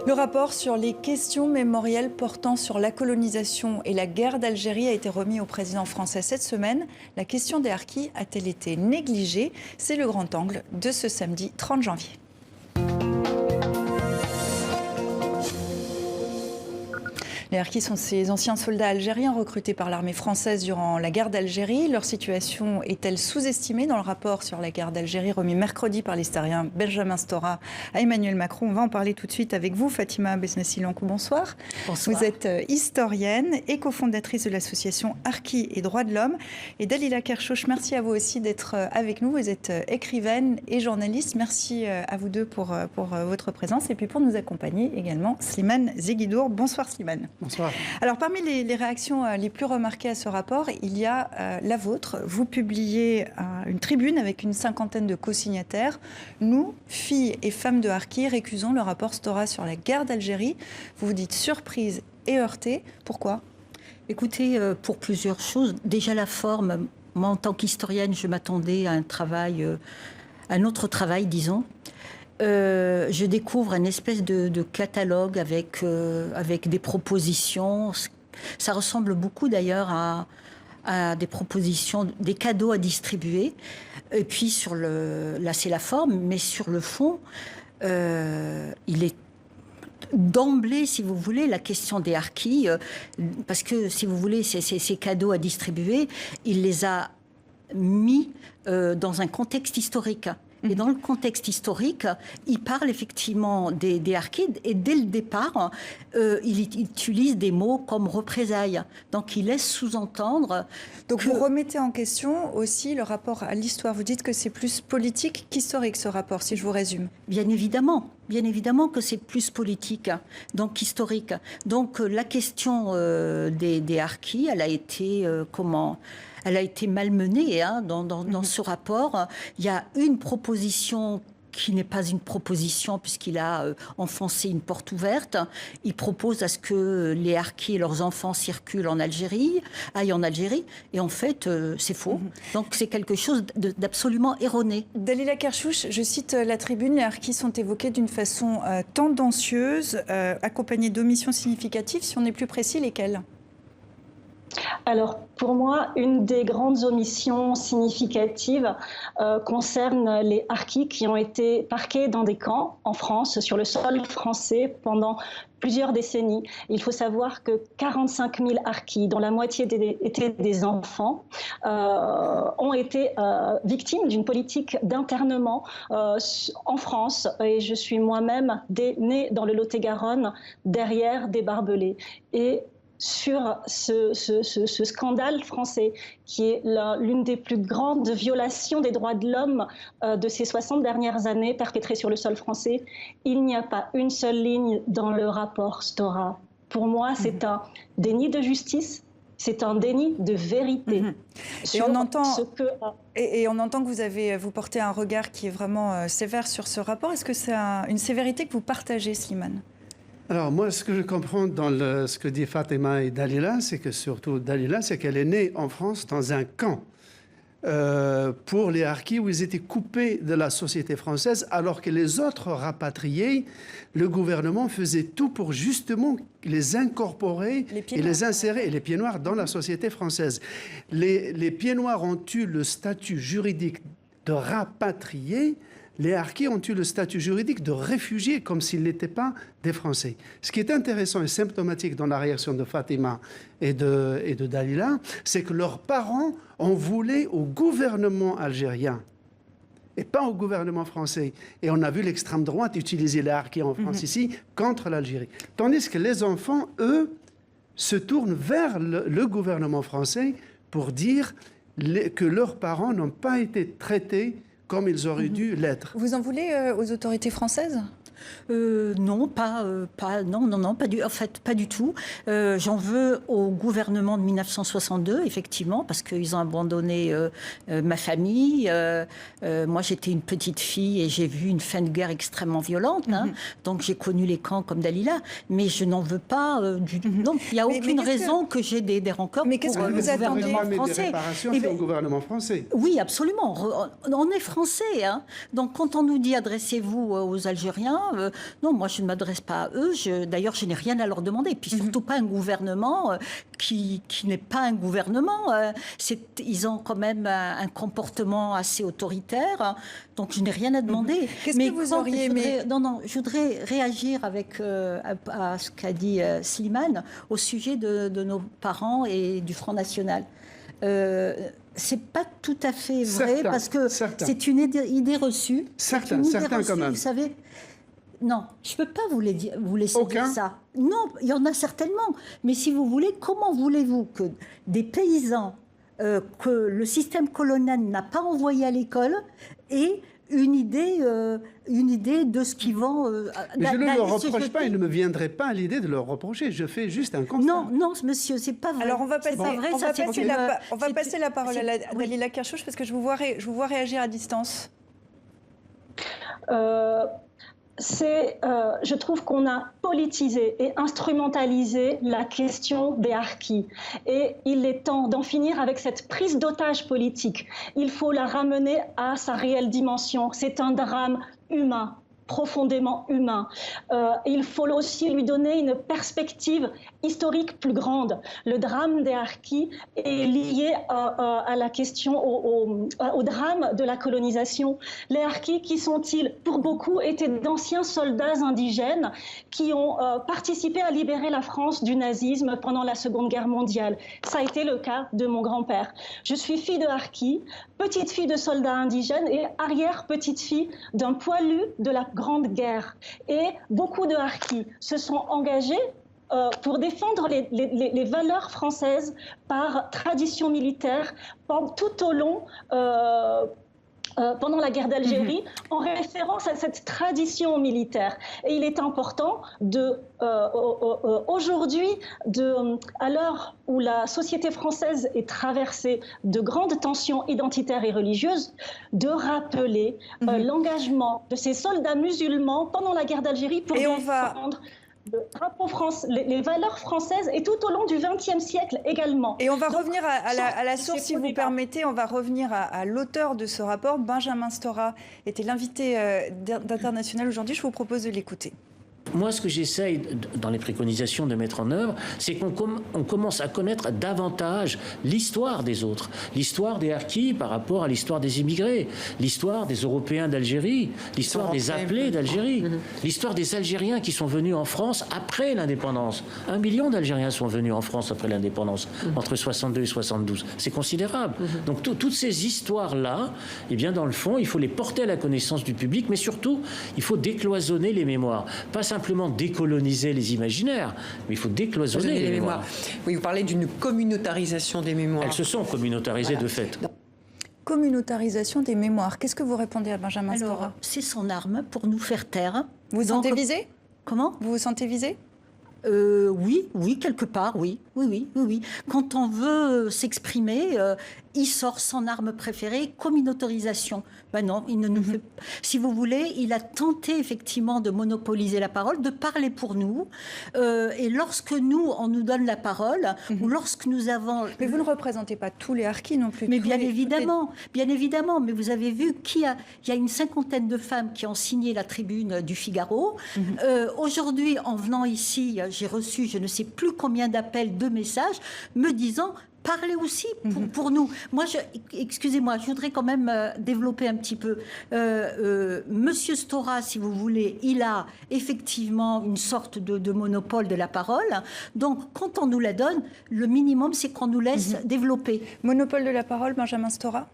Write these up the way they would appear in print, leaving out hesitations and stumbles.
Le rapport sur les questions mémorielles portant sur la colonisation et la guerre d'Algérie a été remis au président français cette semaine. La question des harkis a-t-elle été négligée? C'est le grand angle de ce samedi 30 janvier. Les harkis sont ces anciens soldats algériens recrutés par l'armée française durant la guerre d'Algérie. Leur situation est-elle sous-estimée dans le rapport sur la guerre d'Algérie remis mercredi par l'historien Benjamin Stora à Emmanuel Macron? On va en parler tout de suite avec vous, Fatima Besnassi-Lankou. Bonsoir. Bonsoir. Vous êtes historienne et cofondatrice de l'association Harkis et Droits de l'Homme. Et Dalila Kershouch, merci à vous aussi d'être avec nous. Vous êtes écrivaine et journaliste. Merci à vous deux pour votre présence et puis pour nous accompagner également Slimane Zeguidour. Bonsoir Slimane. Bonsoir. Alors, parmi les réactions les plus remarquées à ce rapport, il y a la vôtre. Vous publiez une tribune avec une cinquantaine de co-signataires. Nous, filles et femmes de harkis, récusons le rapport Stora sur la guerre d'Algérie. Vous vous dites surprise et heurtée. Pourquoi? Écoutez, pour plusieurs choses. Déjà la forme. Moi, en tant qu'historienne, je m'attendais à un autre travail, disons. Je découvre une espèce de catalogue avec des propositions. Ça ressemble beaucoup d'ailleurs à des propositions, des cadeaux à distribuer. Et puis là c'est la forme, mais sur le fond, il est d'emblée, si vous voulez, la question des harkis, parce que si vous voulez, ces cadeaux à distribuer, il les a mis dans un contexte historique. Et dans le contexte historique, il parle effectivement des harkis et dès le départ, il utilise des mots comme représailles. Donc il laisse sous-entendre. Donc vous remettez en question aussi le rapport à l'histoire. Vous dites que c'est plus politique qu'historique ce rapport, si je vous résume. Bien évidemment que c'est plus politique, donc historique. Donc la question des harkis, elle a été Elle a été malmenée dans ce rapport. Il y a une proposition qui n'est pas une proposition puisqu'il a enfoncé une porte ouverte. Il propose à ce que les harkis et leurs enfants circulent en Algérie, aillent en Algérie. Et en fait, c'est faux. Donc c'est quelque chose d'absolument erroné. Dalila Kershouch, je cite la tribune, les harkis sont évoqués d'une façon tendancieuse, accompagnés d'omissions significatives. Si on est plus précis, lesquelles ? Alors, pour moi, une des grandes omissions significatives concerne les harkis qui ont été parqués dans des camps en France, sur le sol français, pendant plusieurs décennies. Il faut savoir que 45 000 harkis, dont la moitié étaient des enfants, ont été victimes d'une politique d'internement en France. Et je suis moi-même née dans le Lot-et-Garonne, derrière des barbelés. Et sur ce scandale français, qui est l'une des plus grandes violations des droits de l'homme de ces 60 dernières années perpétrées sur le sol français, il n'y a pas une seule ligne dans le rapport Stora. Pour moi, c'est un déni de justice, c'est un déni de vérité. Et on entend que vous portez un regard qui est vraiment sévère sur ce rapport. Est-ce que c'est une sévérité que vous partagez, Slimane ? Alors moi, ce que je comprends dans ce que dit Fatima et Dalila, c'est que surtout Dalila, c'est qu'elle est née en France dans un camp pour les harkis où ils étaient coupés de la société française, alors que les autres rapatriés, le gouvernement faisait tout pour justement les incorporer et les insérer, et les pieds noirs, dans la société française. Les pieds noirs ont eu le statut juridique de rapatriés. Les harkis ont eu le statut juridique de réfugiés, comme s'ils n'étaient pas des Français. Ce qui est intéressant et symptomatique dans la réaction de Fatima et de Dalila, c'est que leurs parents en voulaient au gouvernement algérien et pas au gouvernement français. Et on a vu l'extrême droite utiliser les harkis en France ici contre l'Algérie. Tandis que les enfants, eux, se tournent vers le gouvernement français pour dire que leurs parents n'ont pas été traités comme ils auraient dû l'être. Vous en voulez aux autorités françaises ? Non, pas du tout. J'en veux au gouvernement de 1962, effectivement, parce qu'ils ont abandonné ma famille. Moi, j'étais une petite fille et j'ai vu une fin de guerre extrêmement violente. Donc, j'ai connu les camps comme Dalila. Mais je n'en veux pas du tout. Non, il n'y a aucune raison que j'ai des rancœurs pour le gouvernement français. Des réparations au gouvernement français. Oui, absolument. On est français. Donc, quand on nous dit adressez-vous aux Algériens, Non, moi, je ne m'adresse pas à eux. D'ailleurs, je n'ai rien à leur demander. Puis surtout pas un gouvernement qui n'est pas un gouvernement. Ils ont quand même un comportement assez autoritaire. Donc, je n'ai rien à demander. Qu'est-ce que vous auriez aimé? Non, je voudrais réagir à ce qu'a dit Slimane au sujet de nos parents et du Front National. C'est pas tout à fait vrai, parce que c'est une idée reçue. Certains quand même. Vous savez, non, je ne peux pas vous laisser dire ça. Non, il y en a certainement. Mais si vous voulez, comment voulez-vous que des paysans que le système colonial n'a pas envoyés à l'école aient une idée de ce qu'ils vont... Mais je ne leur reproche pas, il ne me viendrait pas à l'idée de leur reprocher. Je fais juste un constat. Non, monsieur, c'est pas vrai. Alors, on va passer la parole à Dalila Kirchhoff, parce que je vous vois réagir à distance. Je trouve qu'on a politisé et instrumentalisé la question des harkis. Et il est temps d'en finir avec cette prise d'otage politique. Il faut la ramener à sa réelle dimension. C'est un drame humain, profondément humain. Il faut aussi lui donner une perspective historique plus grande. Le drame des harkis est lié à la question, au drame de la colonisation. Les harkis, qui sont-ils? Pour beaucoup, étaient d'anciens soldats indigènes qui ont participé à libérer la France du nazisme pendant la Seconde Guerre mondiale. Ça a été le cas de mon grand-père. Je suis fille de harkis, petite fille de soldats indigènes et arrière-petite-fille d'un poilu de la Grande Guerre. Et beaucoup de harkis se sont engagés pour défendre les valeurs françaises par tradition militaire tout au long pendant la guerre d'Algérie, en référence à cette tradition militaire. Et il est important aujourd'hui, à l'heure où la société française est traversée de grandes tensions identitaires et religieuses, de rappeler l'engagement de ces soldats musulmans pendant la guerre d'Algérie pour défendre les valeurs françaises et tout au long du XXe siècle également. Et on va revenir à la source, si vous permettez. On va revenir à l'auteur de ce rapport. Benjamin Stora était l'invité d'International aujourd'hui. Je vous propose de l'écouter. Moi, ce que j'essaye, dans les préconisations, de mettre en œuvre, c'est qu'on commence à connaître davantage l'histoire des autres. L'histoire des harkis par rapport à l'histoire des immigrés, l'histoire des Européens d'Algérie, l'histoire des appelés d'Algérie, l'histoire des Algériens qui sont venus en France après l'indépendance. 1 million d'Algériens sont venus en France après l'indépendance, entre 62 et 72. C'est considérable. Donc, toutes ces histoires-là, eh bien, dans le fond, il faut les porter à la connaissance du public, mais surtout, il faut décloisonner les mémoires. Pas simplement décoloniser les imaginaires, mais il faut décloisonner les mémoires. Oui, vous parlez d'une communautarisation des mémoires. Elles se sont communautarisées de fait. Communautarisation des mémoires. Qu'est-ce que vous répondez à Benjamin Stora? Alors, c'est son arme pour nous faire taire. Vous vous sentez visé? Comment? Vous vous sentez visé? Oui, quelque part, oui. Quand on veut s'exprimer, il sort son arme préférée, communautarisation. Ben non, il ne nous fait... Si vous voulez, il a tenté effectivement de monopoliser la parole, de parler pour nous. Et lorsque on nous donne la parole, ou lorsque nous avons... Mais vous ne représentez pas tous les harkis non plus. Mais bien évidemment. Mais vous avez vu il y a une 50aine de femmes qui ont signé la tribune du Figaro. Aujourd'hui, en venant ici, j'ai reçu je ne sais plus combien d'appels, de messages, me disant... Parlez aussi pour nous. Moi, excusez-moi, je voudrais quand même développer un petit peu. Monsieur Stora, si vous voulez, il a effectivement une sorte de monopole de la parole. Donc, quand on nous la donne, le minimum, c'est qu'on nous laisse développer. Monopole de la parole, Benjamin Stora?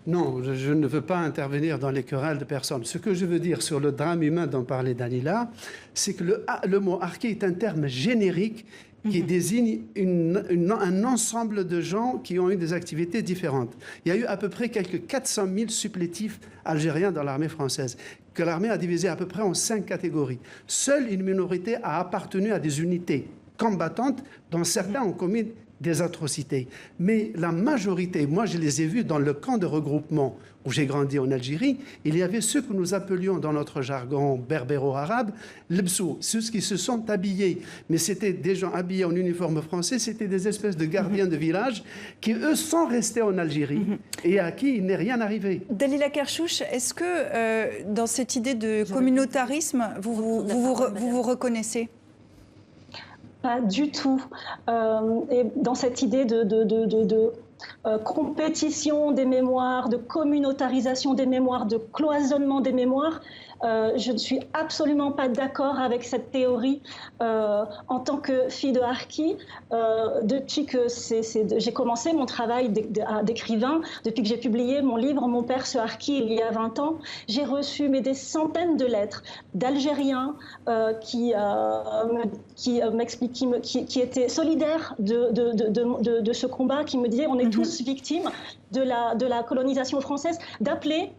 Non, je ne veux pas intervenir dans les querelles de personnes. Ce que je veux dire sur le drame humain dont parlait Dalila, c'est que le mot harki est un terme générique qui désigne un ensemble de gens qui ont eu des activités différentes. Il y a eu à peu près quelques 400 000 supplétifs algériens dans l'armée française, que l'armée a divisé à peu près en 5 catégories. Seule une minorité a appartenu à des unités combattantes, dont certains ont commis des atrocités. Mais la majorité, moi je les ai vus dans le camp de regroupement où j'ai grandi en Algérie, il y avait ceux que nous appelions dans notre jargon berbéro-arabe, l'bsou, ceux qui se sont habillés. Mais c'était des gens habillés en uniforme français, c'était des espèces de gardiens de village qui, eux, sont restés en Algérie et à qui il n'est rien arrivé. Dalila Kershouch, est-ce que dans cette idée de communautarisme, vous reconnaissez ? Pas du tout. Et dans cette idée de compétition des mémoires, de communautarisation des mémoires, de cloisonnement des mémoires, je ne suis absolument pas d'accord avec cette théorie. En tant que fille de harki, depuis que j'ai commencé mon travail d'écrivain, depuis que j'ai publié mon livre « Mon père se harki » il y a 20 ans, j'ai reçu des centaines de lettres d'Algériens qui étaient solidaires de ce combat, qui me disaient on est tous victimes de la colonisation française,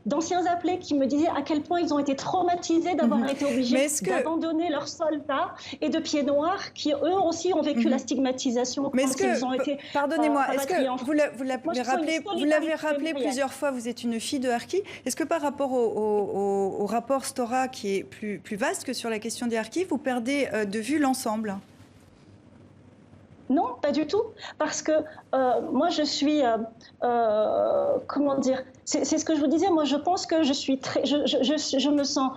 d'anciens appelés qui me disaient à quel point ils ont été traumatisés d'avoir été obligés d'abandonner leurs soldats, et de pieds noirs qui eux aussi ont vécu la stigmatisation. Mais est-ce que, pardonnez-moi, est-ce que vous l'avez rappelé plusieurs fois, vous êtes une fille de harki. Est-ce que par rapport au rapport Stora qui est plus vaste que sur la question des harkis, vous perdez de vue l'ensemble ? Non, pas du tout, parce que moi je suis, comment dire, c'est ce que je vous disais, moi je pense que je me sens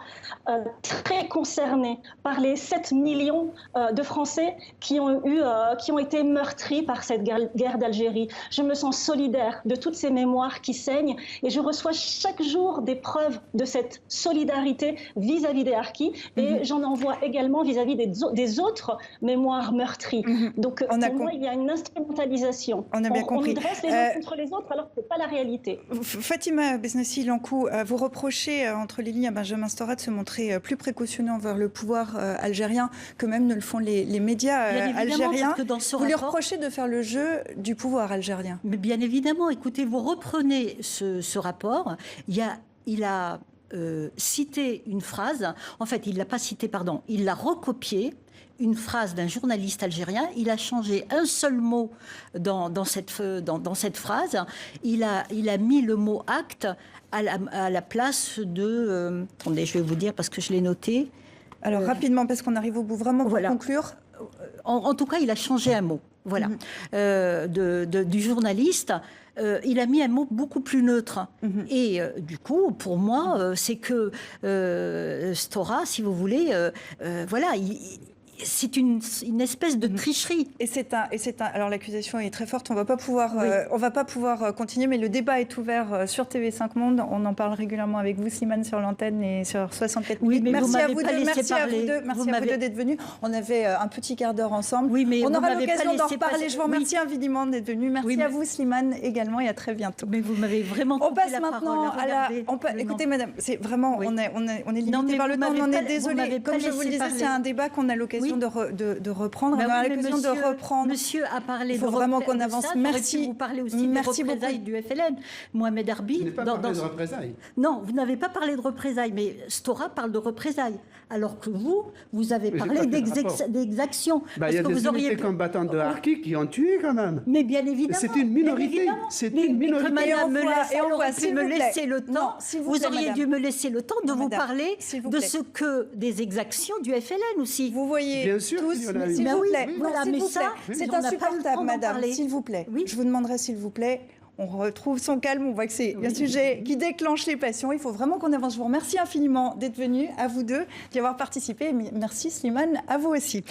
très concernée par les 7 millions de Français qui ont été meurtris par cette guerre d'Algérie. Je me sens solidaire de toutes ces mémoires qui saignent, et je reçois chaque jour des preuves de cette solidarité vis-à-vis des harkis, et j'en envoie également vis-à-vis des autres mémoires meurtries. Donc pour moi, il y a une instrumentalisation. On a bien compris. On dresse les uns contre les autres alors que ce n'est pas la réalité. Fatima Besnassi-Lankou, vous reprochez entre les lignes à Benjamin Stora de se montrer plus précautionneux envers le pouvoir algérien que même ne le font les médias algériens. Vous lui reprochez de faire le jeu du pouvoir algérien. Mais bien évidemment, écoutez, vous reprenez ce rapport, il a cité une phrase, en fait il ne l'a pas cité, pardon, il l'a recopié, une phrase d'un journaliste algérien. Il a changé un seul mot dans cette phrase. Il a mis le mot acte à la place de... attendez, je vais vous dire parce que je l'ai noté. Alors rapidement, parce qu'on arrive au bout, vraiment pour conclure. En tout cas, il a changé un mot. Voilà. Du journaliste. Il a mis un mot beaucoup plus neutre. Et du coup, pour moi, c'est que Stora, si vous voulez, voilà, c'est une espèce de tricherie. Alors l'accusation est très forte. On va pas pouvoir continuer, mais le débat est ouvert sur TV5 Monde. On en parle régulièrement avec vous, Slimane, sur l'antenne et sur 64 minutes. Merci à vous deux d'être venus. On avait un petit quart d'heure ensemble. Oui, mais on aura l'occasion d'en reparler. Je vous remercie infiniment d'être venu. Merci à vous, Slimane, également, et à très bientôt. Mais vous m'avez vraiment coupé la parole. Écoutez, madame, c'est vraiment, on est limité par le temps. On en est désolé. Comme je vous le disais, c'est un débat qu'on a l'occasion de reprendre. On a l'occasion de reprendre. Monsieur a parlé. Il faut vraiment qu'on avance. Merci. Vous parlez aussi des représailles du FLN. Mohamed Arbi. Je n'ai pas parlé de représailles. Non, vous n'avez pas parlé de représailles, mais Stora parle de représailles. Alors que vous avez parlé d'exactions. Il y a des unités combattantes de harkis qui ont tué quand même. Mais bien évidemment. C'est une minorité. C'est une minorité. Vous auriez dû me laisser le temps de vous parler de ce que des exactions du FLN aussi. Vous voyez bien sûr, tous, s'il vous plaît. Voilà, mais ça, c'est insupportable, madame. S'il vous plaît. Je vous demanderai, s'il vous plaît. On retrouve son calme, on voit que c'est un sujet qui déclenche les passions. Il faut vraiment qu'on avance. Je vous remercie infiniment d'être venus, à vous deux, d'y avoir participé. Merci Slimane, à vous aussi.